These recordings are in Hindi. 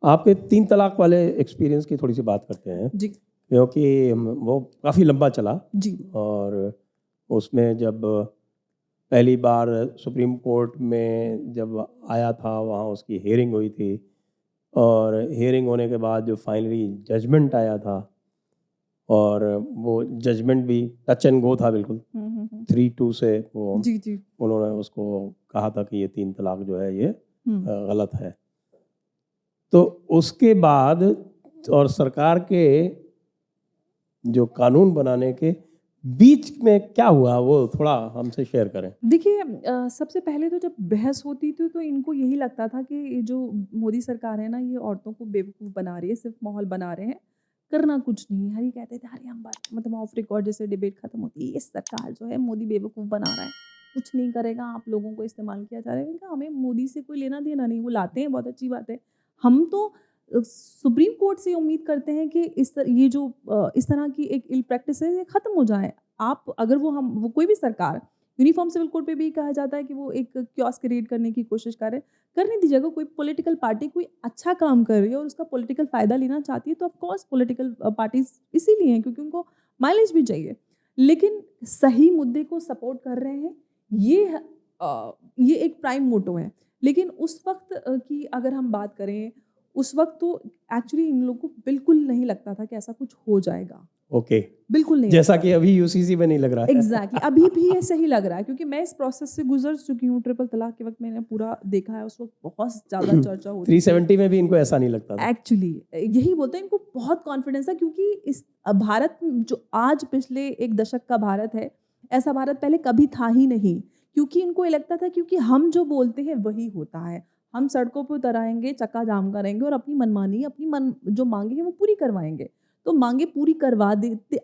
आपके 3 तलाक वाले एक्सपीरियंस की थोड़ी सी बात करते हैं, जी क्योंकि वो काफ़ी लंबा चला जी और उसमें जब पहली बार सुप्रीम कोर्ट में जब आया था, वहाँ उसकी हियरिंग हुई थी और हियरिंग होने के बाद जो फाइनली जजमेंट आया था, और वो जजमेंट भी टच एंड गो था बिल्कुल। 3-2 से वो जी जी उन्होंने उसको कहा था कि ये 3 तलाक जो है ये गलत है। तो उसके बाद और सरकार के जो कानून बनाने के बीच में क्या हुआ, वो थोड़ा हमसे शेयर करें। देखिए, सबसे पहले तो जब बहस होती थी तो इनको यही लगता था कि ये जो मोदी सरकार है ना, ये औरतों को बेवकूफ़ बना रही है, सिर्फ माहौल बना रहे हैं, करना कुछ नहीं है। हर ये कहते थे, अरे हम बात मतलब ऑफ रिकॉर्ड जैसे डिबेट खत्म होती है, ये सरकार जो है मोदी बेवकूफ़ बना रहा है, कुछ नहीं करेगा, आप लोगों को इस्तेमाल किया जा रहा है। मैंने कहा हमें मोदी से कोई लेना देना नहीं, वो लाते हैं बहुत अच्छी बात है। हम तो सुप्रीम कोर्ट से उम्मीद करते हैं कि ये जो इस तरह की एक इल प्रैक्टिस है, ये खत्म हो जाए। आप अगर वो कोई भी सरकार यूनिफॉर्म सिविल कोड पे भी कहा जाता है कि वो एक कियोस्क क्रिएट करने की कोशिश कर रहे हैं। करने दीजिए, अगर कोई पॉलिटिकल पार्टी कोई अच्छा काम कर रही है और उसका पॉलिटिकल फ़ायदा लेना चाहती है, तो ऑफ कोर्स पॉलिटिकल पार्टीज़ इसीलिए हैं क्योंकि उनको माइलेज भी चाहिए। लेकिन सही मुद्दे को सपोर्ट कर रहे हैं, ये एक प्राइम मोटो है। लेकिन उस वक़्त की अगर हम बात करें, उस वक़्त तो एक्चुअली इन लोगों को बिल्कुल नहीं लगता था कि ऐसा कुछ हो जाएगा। ओके, बिल्कुल नहीं जैसा लगता कि अभी यूसीसी में नहीं लग रहा है। एग्जैक्टली अभी भी ये सही लग रहा है क्योंकि मैं इस प्रोसेस से गुजर चुकी हूँ। ट्रिपल तलाक के वक्त मैंने पूरा देखा है, उस वक्त बहुत ज़्यादा चर्चा होती थी। 370 में भी इनको ऐसा नहीं लगता था। एक्चुअली यही बोलते हैं, इनको बहुत कॉन्फिडेंस था क्योंकि इस भारत जो आज पिछले एक दशक का भारत है, ऐसा भारत पहले कभी था ही नहीं। क्योंकि इनको ये लगता था क्योंकि हम जो बोलते हैं वही होता है, हम सड़कों पर उतर आएंगे, चक्का जाम करेंगे और अपनी मनमानी अपनी मन जो मांगे हैं वो पूरी करवाएंगे। तो मांगे पूरी करवा देते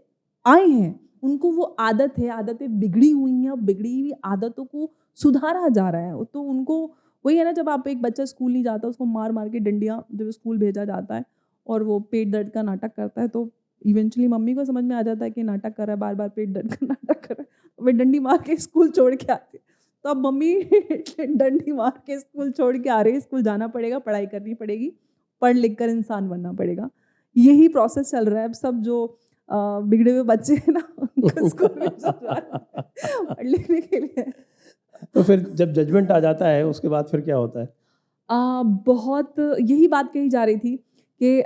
आए हैं, उनको वो आदत है, आदतें बिगड़ी हुई हैं, और बिगड़ी हुई आदतों को सुधारा जा रहा है। तो उनको वही है ना, जब आप एक बच्चा स्कूल नहीं जाता, उसको मार मार के डंडियाँ जब स्कूल भेजा जाता है और वो पेट दर्द का नाटक करता है, तो इवेंचुअली मम्मी को समझ में आ जाता है कि नाटक कर रहा है, बार बार पेट दर्द का नाटक कर रहा है, तो वे डंडी मार के स्कूल छोड़ के आती है। तो अब मम्मी डंडी मार के स्कूल छोड़ के आ रही है, स्कूल जाना पड़ेगा, पढ़ाई करनी पड़ेगी, पढ़ लिख कर इंसान बनना पड़ेगा। यही प्रोसेस चल रहा है। अब सब जो बिगड़े हुए बच्चे हैं ना, उनको स्कूल में जा रहा है पढ़ लिखने के लिए। तो फिर जब जजमेंट आ जाता है उसके बाद फिर क्या होता है? बहुत यही बात कही जा रही थी कि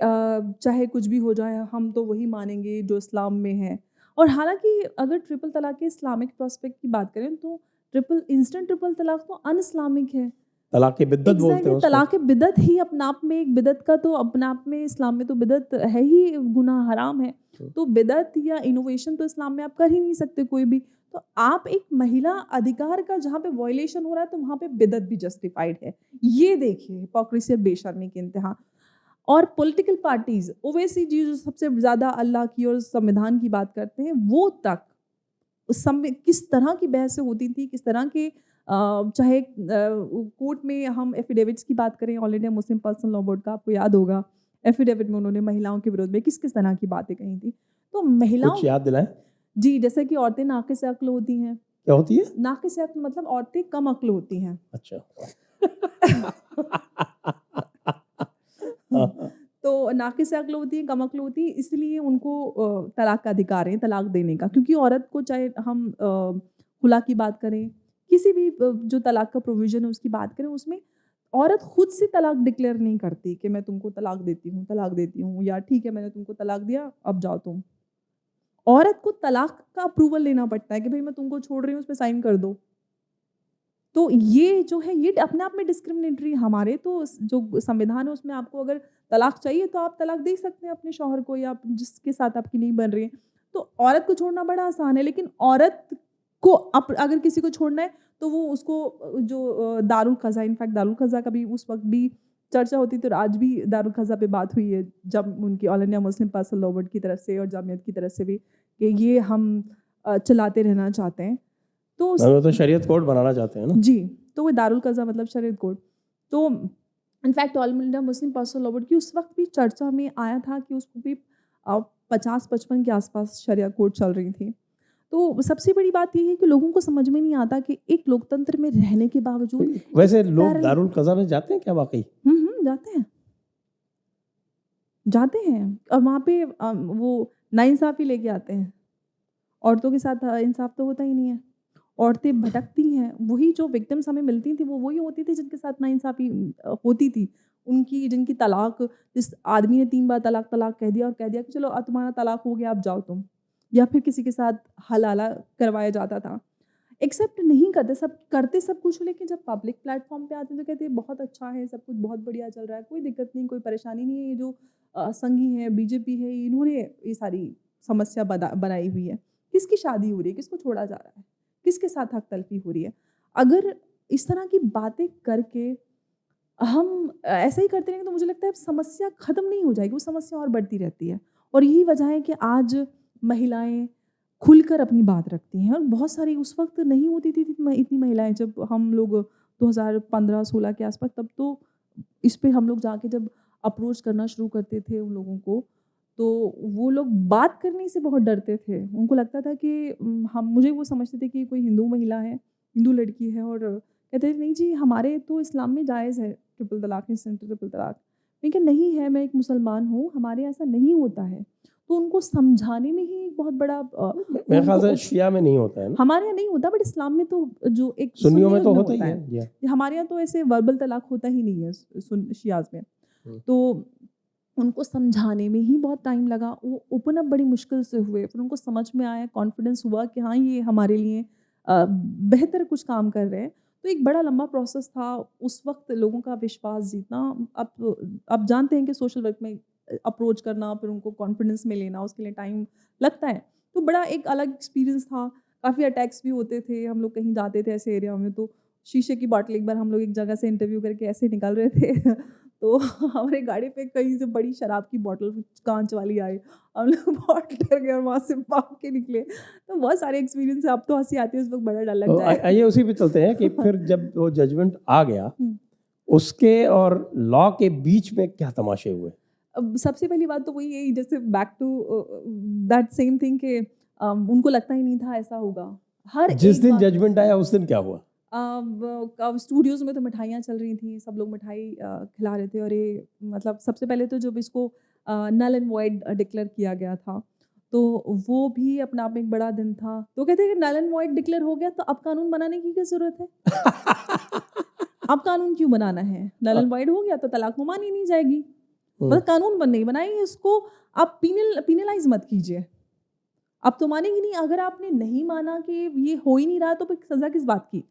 चाहे कुछ भी हो जाए, हम तो वही मानेंगे जो इस्लाम में है। और हालांकि अगर ट्रिपल तलाक के इस्लामिक प्रोस्पेक्ट की बात करें तो इंस्टेंट ट्रिपल तलाक तो अन इस्लामिक है। तलाक की बिद्दत बोलते हैं एग्जैक्टली, उसको। तलाक बिदत ही अपने आप में एक बिदत का तो अपने आप में इस्लाम में तो बिदत है ही, गुनाह हराम है। तो बिदत या इनोवेशन तो इस्लाम में आप कर ही नहीं सकते कोई भी। तो आप एक महिला अधिकार का जहाँ पे वायलेशन हो रहा है तो वहाँ पे बिदत भी जस्टिफाइड है। ये देखिए हिपोक्रेसी और बेशर्मी की इंतहा। और पॉलिटिकल पार्टीज ओवैसी जी जो सबसे ज़्यादा अल्लाह की और संविधान की बात करते हैं, वो तक उस समय किस तरह की बहसें होती थी, किस तरह के चाहे कोर्ट में हम एफिडेविट्स की बात करें, all India Muslim personal law board का आपको याद होगा, एफिडेविट में उन्होंने महिलाओं के विरोध में किस किस तरह की बातें कही थी। तो महिलाओं कुछ याद दिलाएं। जी, जैसे कि औरतें नाक़िस अक्ल होती हैं। क्या होती है? नाक़िस अक्ल मतलब औरतें कम अक्ल होती हैं। अच्छा। तो नाक़िस अक्ल होती है, कम अक्ल होती है, इसलिए उनको तलाक का अधिकार है, तलाक देने का। क्योंकि औरत को चाहे हम खुला की बात करें, किसी भी जो तलाक का प्रोविज़न है उसकी बात करें, उसमें औरत खुद से तलाक डिक्लेयर नहीं करती कि मैं तुमको तलाक देती हूँ या ठीक है मैंने तुमको तलाक दिया, अब जाओ तुम। औरत को तलाक का अप्रूवल लेना पड़ता है कि भई मैं तुमको छोड़ रही हूँ, उस पे साइन कर दो। तो ये जो है, ये अपने आप में डिस्क्रिमिनेटरी। हमारे तो जो संविधान है उसमें आपको अगर तलाक चाहिए तो आप तलाक दे सकते हैं अपने शौहर को या जिसके साथ आपकी नहीं बन रही है। तो औरत को छोड़ना बड़ा आसान है, लेकिन औरत को अगर किसी को छोड़ना है तो वो उसको जो दारुल क़ज़ा, इनफैक्ट दारुल क़ज़ा का भी उस वक्त भी चर्चा होती थी और आज भी दारुल क़ज़ा पे बात हुई है जब उनकी all India Muslim personal law board की तरफ से और जामियत की तरफ से भी कि ये हम चलाते रहना चाहते हैं। तो शरीयत कोड बनाना चाहते हैं ना जी। तो वो दारुल क़ज़ा मतलब शरीयत कोड। तो in fact all India Muslim personal law board की उस वक्त भी चर्चा में आया था कि उसको भी 50-55 के आसपास शरिया कोड चल रही थी। तो सबसे बड़ी बात ये है कि लोगों को समझ में नहीं आता कि एक लोकतंत्र में रहने के बावजूद वैसे लोग दारुल क़ज़ा में जाते हैं क्या वाकई? जाते हैं। जाते हैं और वहाँ पे वो नाइंसाफ़ी लेके आते हैं। औरतों के साथ इंसाफ़ तो होता ही नहीं है। औरतें भटकती हैं, वही जो विक्टिम्स हमें मिलती थी, वो वही होती थी जिनके साथ नाइंसाफ़ी होती थी। उनकी जिनकी तलाक, जिस आदमी ने 3 बार तलाक तलाक कह दिया और कह दिया कि चलो तुम्हारा तलाक हो गया, अब जाओ तुम। या फिर किसी के साथ हलाला करवाया जाता था। एक्सेप्ट नहीं करते, सब करते सब कुछ, लेकिन जब पब्लिक प्लेटफ़ॉर्म पे आते हैं तो कहते हैं बहुत अच्छा है, सब कुछ बहुत बढ़िया चल रहा है, कोई दिक्कत नहीं, कोई परेशानी नहीं है। ये जो संघी है, बीजेपी है, इन्होंने ये सारी समस्या बनाई हुई है। किसकी शादी हो रही है, किसको छोड़ा जा रहा है, किसके साथ हक तलफ़ी हो रही है। अगर इस तरह की बातें करके हम ऐसा ही करते रहेंगे तो मुझे लगता है समस्या ख़त्म नहीं हो जाएगी, वो समस्या और बढ़ती रहती है। और यही वजह है कि आज महिलाएँ खुलकर अपनी बात रखती हैं, और बहुत सारी उस वक़्त नहीं होती थी इतनी महिलाएँ, जब हम लोग 2015-16 के आस-पास, तब तो इस पे हम लोग जाके जब अप्रोच करना शुरू करते थे उन लोगों को, तो वो लोग बात करने से बहुत डरते थे। उनको लगता था कि हम मुझे वो समझते थे कि कोई हिंदू महिला है, हिंदू लड़की है, और कहते थे नहीं जी हमारे तो इस्लाम में जायज़ है ट्रिपल तलाक, इंस्टेंट ट्रिपल तलाक। मैंने कहा नहीं है, मैं एक मुसलमान हूँ, हमारे यहाँ ऐसा नहीं होता है। तो उनको समझाने में ही एक बहुत बड़ा मेरे ख्याल उनको से शिया में नहीं होता है ना? हमारे यहाँ नहीं होता, बट इस्लाम में तो जो एक सुन्नियों में सुन्नीज़ तो में होता ही होता है। है। जी हाँ। हमारे यहाँ तो ऐसे वर्बल तलाक होता ही नहीं है शियाज़ में। हुँ। तो उनको समझाने में ही बहुत टाइम लगा। वो ओपन अप बड़ी मुश्किल से हुए। फिर उनको समझ में आया, कॉन्फिडेंस हुआ कि हाँ, ये हमारे लिए बेहतर कुछ काम कर रहे हैं। तो एक बड़ा लंबा प्रोसेस था उस वक़्त लोगों का विश्वास जीतना। अब जानते हैं कि सोशल वर्क में अप्रोच करना, फिर उनको कॉन्फिडेंस में लेना, उसके लिए टाइम लगता है। तो बड़ा एक अलग एक्सपीरियंस था। काफ़ी अटैक्स भी होते थे। हम लोग कहीं जाते थे ऐसे एरिया में, तो शीशे की बॉटल, एक बार हम लोग एक जगह से इंटरव्यू करके ऐसे निकल रहे थे तो हमारे गाड़ी पे कहीं से बड़ी शराब की बॉटल कांच वाली आई। हम लोग बहुत डर गए और वहाँ से भाग के निकले। तो बहुत सारे एक्सपीरियंस है, अब तो हँसी आती है, उस वक़्त बड़ा डर तो लगता है। आइए उसी पे चलते हैं कि फिर जब वो जजमेंट आ गया, हुँ। उसके और लॉ के बीच में क्या तमाशे हुए? अब सबसे पहली बात तो वही है, जैसे back to that same thing कि उनको लगता ही नहीं था ऐसा होगा। हर जिस एक दिन बात जजमेंट आया उस दिन क्या हुआ? अब स्टूडियोज़ में तो मिठाइयाँ चल रही थी, सब लोग मिठाई खिला रहे थे, और ये मतलब सबसे पहले तो जब इसको नल एंड वॉइड डिक्लेयर किया गया था, तो वो भी अपने आप में एक बड़ा दिन था। तो कहते हैं कि नल एंड वॉइड डिक्लेयर हो गया, तो अब कानून बनाने की क्या ज़रूरत है? अब कानून क्यों बनाना है? नल एंड वॉइड हो गया तो तलाक तो मानी नहीं जाएगी। हुँ। मतलब कानून नहीं बनाइए इसको, आप पेनलाइज़ मत कीजिए। अब तो मानेंगी नहीं, अगर आपने नहीं माना कि ये हो ही नहीं रहा, तो फिर सज़ा किस बात की?